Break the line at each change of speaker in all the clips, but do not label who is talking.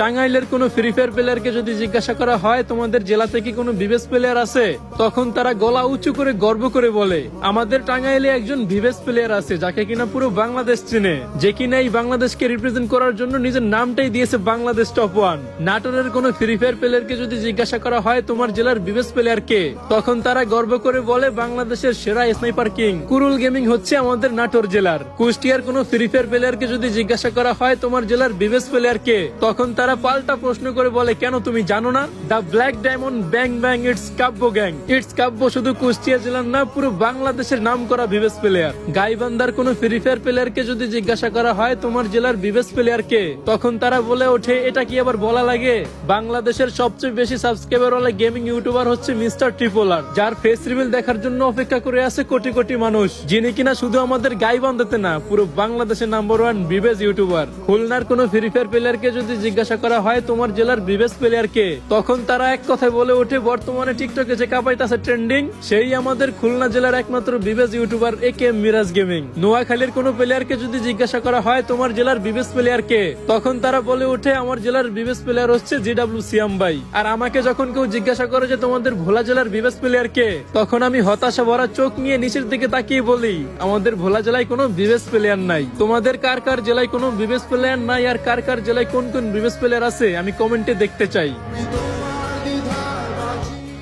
টাঙ্গাইলের কোনো free fire প্লেয়ারকে যদি জিজ্ঞাসা করা হয় তোমাদের জেলাতে কি কোনো বিবেস প্লেয়ার আছে, তখন তারা গলা উঁচু করে গর্ব করে বলে আমাদের টাঙ্গাইলে একজন বিবেস প্লেয়ার আছে যাকে কিনা পুরো বাংলাদেশ চিনে, যে কিনা এই বাংলাদেশকে রিপ্রেজেন্ট করার জন্য নিজের নামটাই দিয়েছে বাংলাদেশ টপ 1। নাটোরের কোনো ফ্রি ফায়ার প্লেয়ারকে যদি জিজ্ঞাসা করা হয় তোমার জেলার বিবেস প্লেয়ার কে, তখন তারা গর্ব করে বলে বাংলাদেশের সেরা স্নাইপার কিং কুরুল গেমিং হচ্ছে আমাদের নাটোর জেলার। কুষ্টিয়ার কোনো ফ্রি ফায়ার প্লেয়ারকে যদি জিজ্ঞাসা করা হয় তোমার জেলার বিবেস প্লেয়ার কে, তখন তারা পাল্টা প্রশ্ন করে বলে কেন তুমি জানো না, the black diamond bang bang it's Kabya gang. It's Kabya শুধু কুষ্টিয়া জেলার না, পুরো বাংলাদেশের নাম করা বিবেস প্লেয়ার। গাইবান্ধার কোনো ফ্রি ফায়ার প্লেয়ারকে যদি জিজ্ঞাসা করা হয় তোমার জেলার বিবেস প্লেয়ার কে, তখন তারা বলে ওঠে এটা কি আবার বলা লাগে, বাংলাদেশের সবচেয়ে বেশি সাবস্ক্রাইবার ওয়ালা গেমিং ইউটিউবার হচ্ছে মিস্টার ট্রিপলার, যার ফেস রিভিল দেখার জন্য অপেক্ষা করে আছে কোটি কোটি মানুষ, যিনি কিনা শুধু আমাদের গাইবান্ধাতে না পুরো বাংলাদেশের নাম্বার 1 বিবেস ইউটিউবার। খুলনার কোনো ফ্রি ফায়ার প্লেয়ারকে যদি জিজ্ঞাসা করা হয় তোমার জেলার বিবেস প্লেয়ার কে, তখন তারা এক কথায় বলে ওঠে বর্তমানে টিকটকে যে কাপাইতাছে ট্রেন্ডিং সেই আমাদের খুলনা জেলার একমাত্র বিবেস ইউটিউবার একে মিরাজ গেমিং। নোয়াখালীর কোনো প্লেয়ারকে যদি জিজ্ঞাসা করা হয় তোমার জেলার বিবেস প্লেয়ার কে, তখন তারা বলে ওঠে আমার জেলার বিবেস প্লেয়ার হচ্ছে জিডব্লিউ সিয়াম ভাই। আর আমাকে যখন কেউ জিজ্ঞাসা করে যে তোমাদের ভোলা জেলার বিবেস প্লেয়ার কে, তখন আমি হতাশা ভরা চোখ নিয়ে নিচের দিকে তাকিয়ে বলি আমাদের ভোলা জেলায় কোনো বিবেস প্লেয়ার নাই। তোমাদের কার কার জেলায় কোনো বিবেস প্লেয়ার নাই আর কার কার জেলায় কোন কোন বিবেস প্লেয়ার আছে আমি কমেন্টে দেখতে চাই।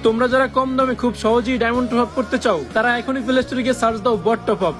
তোমরা যারা কম দামে খুব সহজেই ডায়মন্ড টপ আপ করতে চাও তারা এখনই প্লে স্টোরে গিয়ে সার্চ দাও বট টপ আপ।